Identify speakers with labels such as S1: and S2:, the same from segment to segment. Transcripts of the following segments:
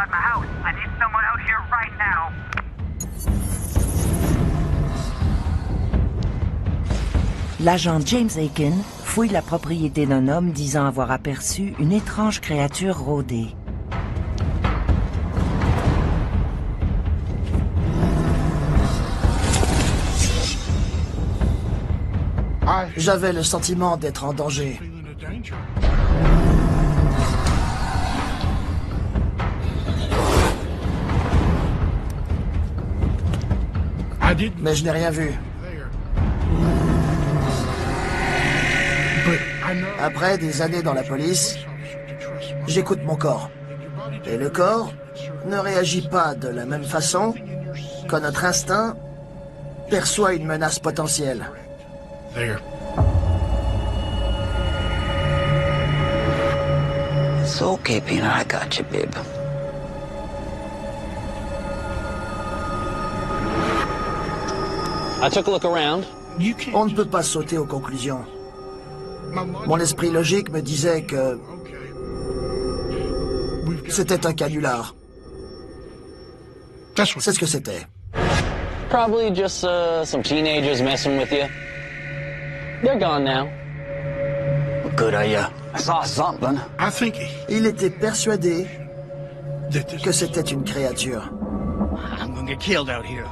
S1: inside my house. I need someone out here right now.
S2: L'agent James Aiken fouille la propriété d'un homme disant avoir aperçu une étrange créature rôder.
S3: J'avais le sentiment d'être en danger. Mais je n'ai rien vu. Après des années dans la police, j'écoute mon corps. Et le corps ne réagit pas de la même façon quand notre instinct perçoit une menace potentielle.
S4: It's okay, Peanut. I got you, babe.
S5: I took a look around.
S3: On ne peut pas sauter aux conclusions. Mon esprit logique me disait que c'était un canular. C'est ce que c'était.
S5: Probably just some teenagers messing with you. They're gone now.
S4: What good are you? I saw something.
S3: Il était persuadé que c'était une créature.
S4: I'm gonna get killed out here.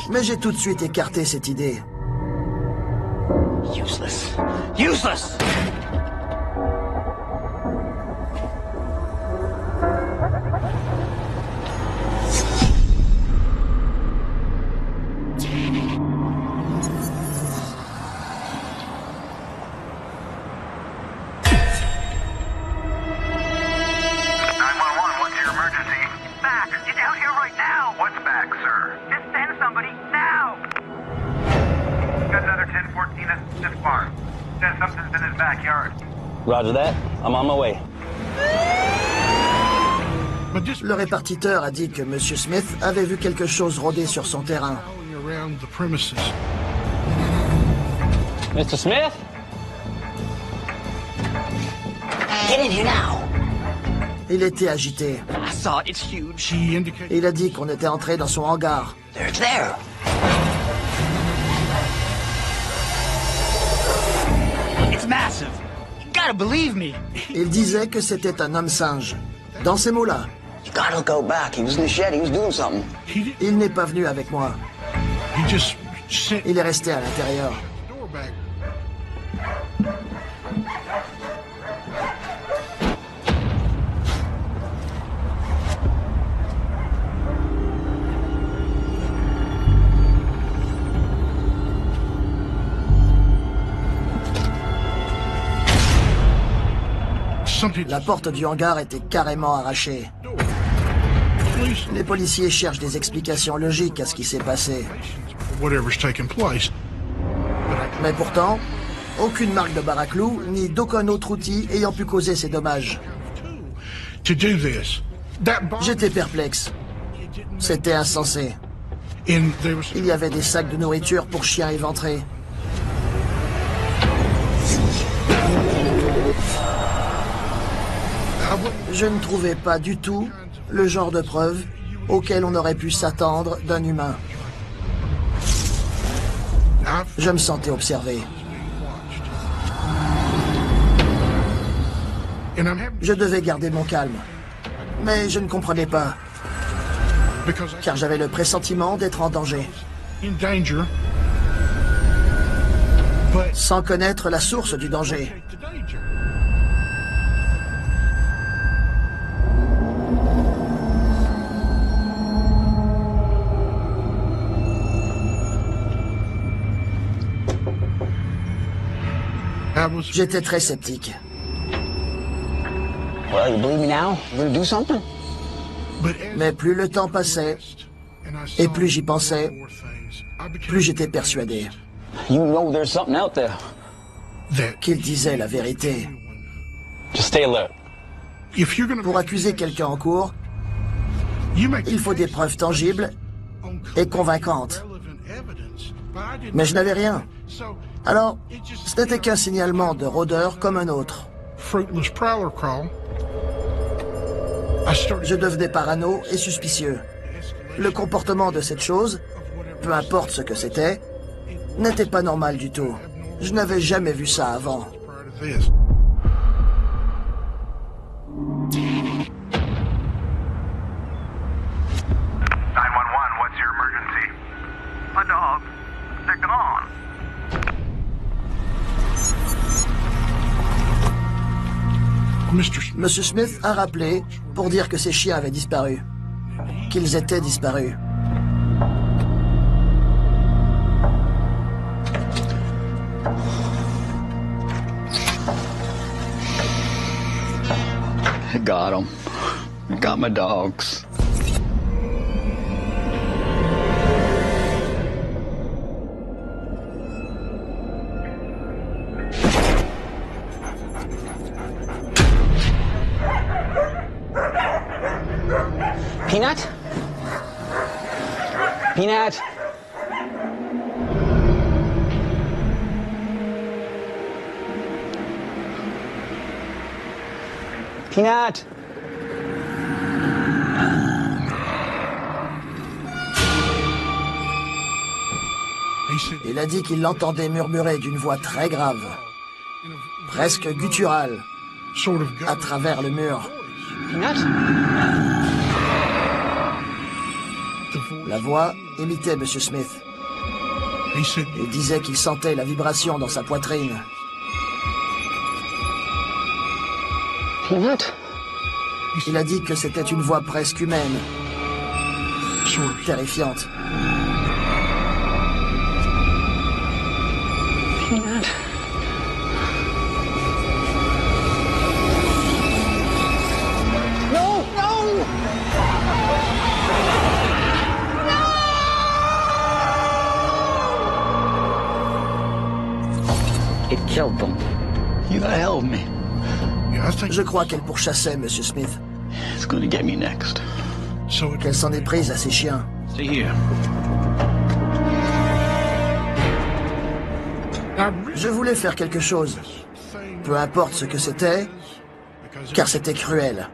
S3: Mais j'ai tout de suite écarté cette idée.
S4: Useless. Useless!
S5: Roger that. I'm on my way.
S3: Le répartiteur a dit que M. Smith avait vu quelque chose rôder sur son terrain.
S5: Mr. Smith?
S4: Get in here now.
S3: Il était agité.
S4: I saw it. It's huge.
S3: Il a dit qu'on était entré dans son hangar.
S4: There, it's there. It's massive. You gotta believe me.
S3: Il disait que c'était un homme singe. Dans ces mots-là.
S4: You gotta go back. He was in the shed. He was doing something.
S3: Il n'est pas venu avec moi. Il est resté à l'intérieur. La porte du hangar était carrément arrachée. Les policiers cherchent des explications logiques à ce qui s'est passé. Mais pourtant, aucune marque de baraclou, ni d'aucun autre outil ayant pu causer ces dommages. J'étais perplexe. C'était insensé. Il y avait des sacs de nourriture pour chiens éventrés. Je ne trouvais pas du tout le genre de preuve auquel on aurait pu s'attendre d'un humain. Je me sentais observé. Je devais garder mon calme. Mais je ne comprenais pas. Car j'avais le pressentiment d'être en danger. Sans connaître la source du danger. J'étais très sceptique.
S4: Well, you believe me now? You gonna do something?
S3: Mais plus le temps passait, et plus j'y pensais, plus j'étais persuadé
S5: You know there's something out there.
S3: qu'il disait la vérité.
S5: Just stay alert.
S3: Pour accuser quelqu'un en cours, il faut des preuves tangibles et convaincantes. Mais je n'avais rien. Alors, ce n'était qu'un signalement de rôdeur comme un autre. Je devenais parano et suspicieux. Le comportement de cette chose, peu importe ce que c'était, n'était pas normal du tout. Je n'avais jamais vu ça avant.
S1: 911, what's your emergency? My dogs. They're gone.
S3: Monsieur Smith a rappelé pour dire que ses chiens avaient disparu. Qu'ils étaient disparus.
S5: I got them. I got my dogs. Peanut? Peanut? Peanut?
S3: Il a dit qu'il l'entendait murmurer d'une voix très grave, presque gutturale, à travers le mur.
S5: Peanut?
S3: La voix imitait M. Smith. Il disait qu'il sentait la vibration dans sa poitrine.
S5: Peanut?
S3: Il a dit que c'était une voix presque humaine, terrifiante.
S5: Peanut? No! No! It killed them. You gotta help me.
S3: Je crois qu'elle pourchassait M. Smith,
S5: It's gonna get me next.
S3: qu'elle s'en est prise à ses chiens.
S5: Stay here.
S3: Je voulais faire quelque chose, peu importe ce que c'était, car c'était cruel.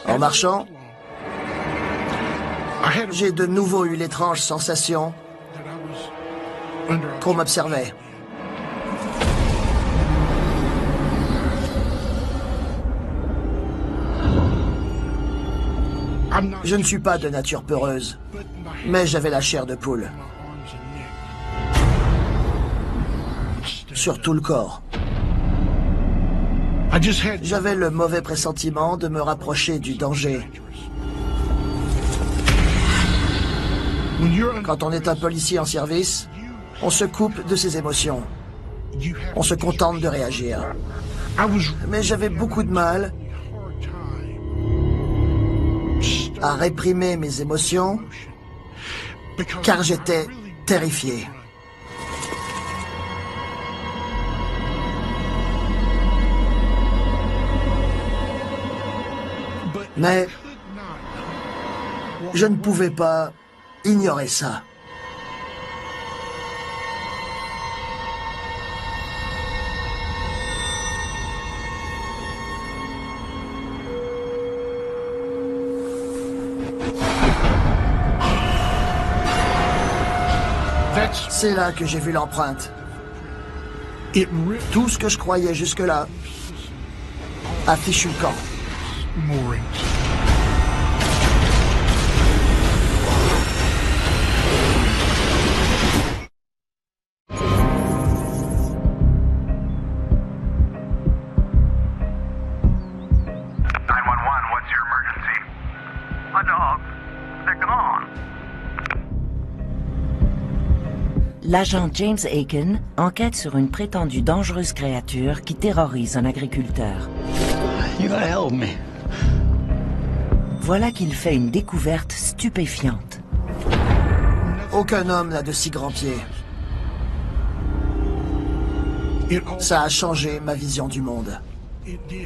S3: En marchant, j'ai de nouveau eu l'étrange sensation qu'on m'observait. Je ne suis pas de nature peureuse, mais j'avais la chair de poule. Sur tout le corps. J'avais le mauvais pressentiment de me rapprocher du danger. Quand on est un policier en service, on se coupe de ses émotions. On se contente de réagir. Mais j'avais beaucoup de mal à réprimer mes émotions, car j'étais terrifié. Mais je ne pouvais pas ignorer ça. C'est là que j'ai vu l'empreinte. Tout ce que je croyais jusque-là a fichu le camp.
S1: What's your emergency? My dogs. They're gone.
S2: L'agent James Aiken enquête sur une prétendue dangereuse créature qui terrorise un agriculteur.
S5: You gotta help me.
S2: Voilà qu'il fait une découverte stupéfiante.
S3: Aucun homme n'a de si grands pieds. Ça a changé ma vision du monde.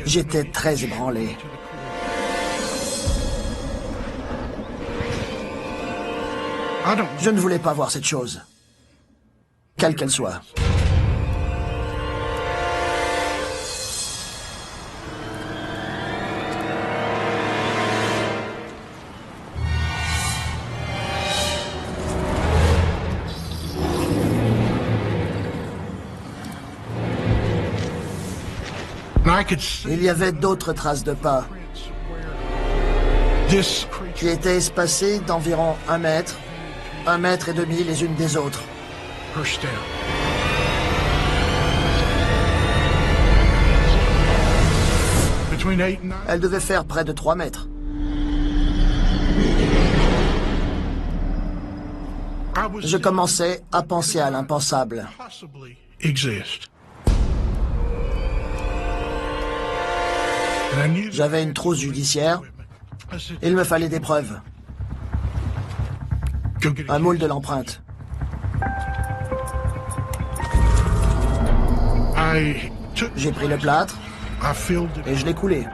S3: J'étais très ébranlé. Je ne voulais pas voir cette chose. quelle qu'elle soit. Il y avait d'autres traces de pas qui étaient espacées d'environ 1 mètre et demi les unes des autres. Elles devaient faire près de 3 mètres. Je commençais à penser à l'impensable. J'avais une trousse judiciaire. Il me fallait des preuves. Un moule de l'empreinte. J'ai pris le plâtre et je l'ai coulé.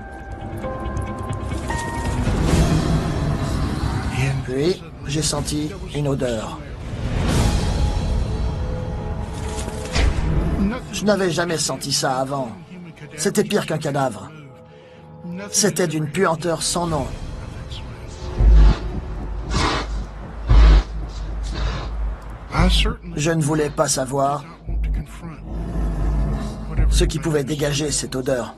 S3: Puis, j'ai senti une odeur. Je n'avais jamais senti ça avant. C'était pire qu'un cadavre. C'était d'une puanteur sans nom. Je ne voulais pas savoir ce qui pouvait dégager cette odeur.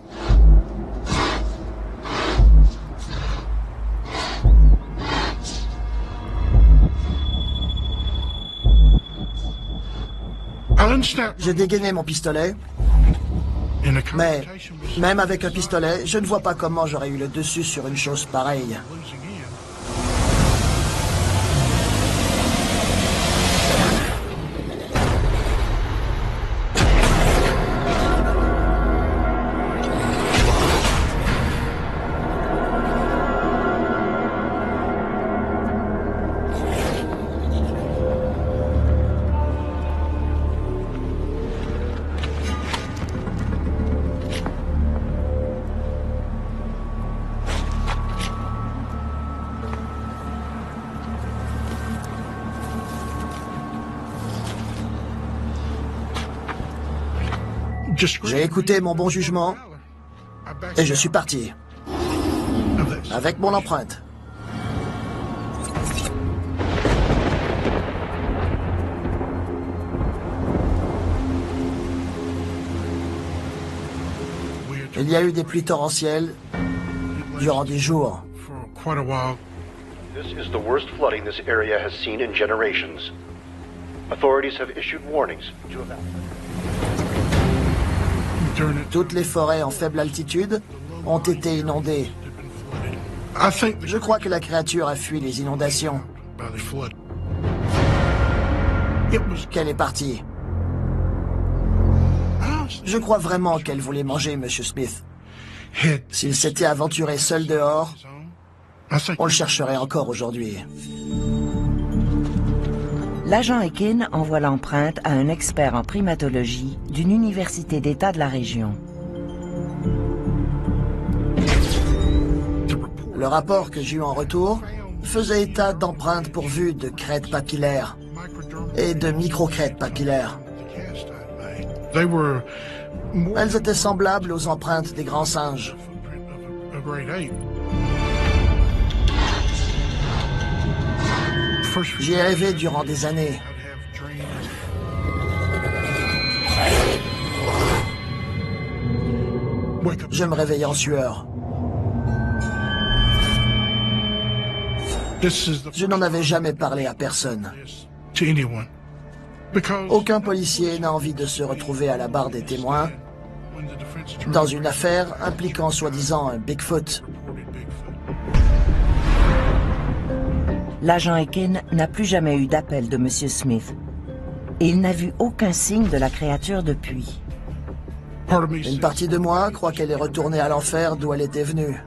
S3: J'ai dégainé mon pistolet, mais même avec un pistolet, je ne vois pas comment j'aurais eu le dessus sur une chose pareille. J'ai écouté mon bon jugement et je suis parti. Avec mon empreinte. Il y a eu des pluies torrentielles durant des jours.
S6: This is the worst flooding this area has seen in generations. Authorities have issued warnings to evacuate.
S3: Toutes les forêts en faible altitude ont été inondées. Je crois que la créature a fui les inondations. Qu'elle est partie. Je crois vraiment qu'elle voulait manger M. Smith. S'il s'était aventuré seul dehors, on le chercherait encore aujourd'hui.
S2: L'agent Aiken envoie l'empreinte à un expert en primatologie d'une université d'État de la région.
S3: Le rapport que j'ai eu en retour faisait état d'empreintes pourvues de crêtes papillaires et de microcrêtes papillaires. Elles étaient semblables aux empreintes des grands singes. J'y ai rêvé durant des années. Je me réveillais en sueur. Je n'en avais jamais parlé à personne. Aucun policier n'a envie de se retrouver à la barre des témoins dans une affaire impliquant soi-disant un Bigfoot.
S2: L'agent Aiken n'a plus jamais eu d'appel de M. Smith. Et il n'a vu aucun signe de la créature depuis.
S3: Une partie de moi croit qu'elle est retournée à l'enfer d'où elle était venue.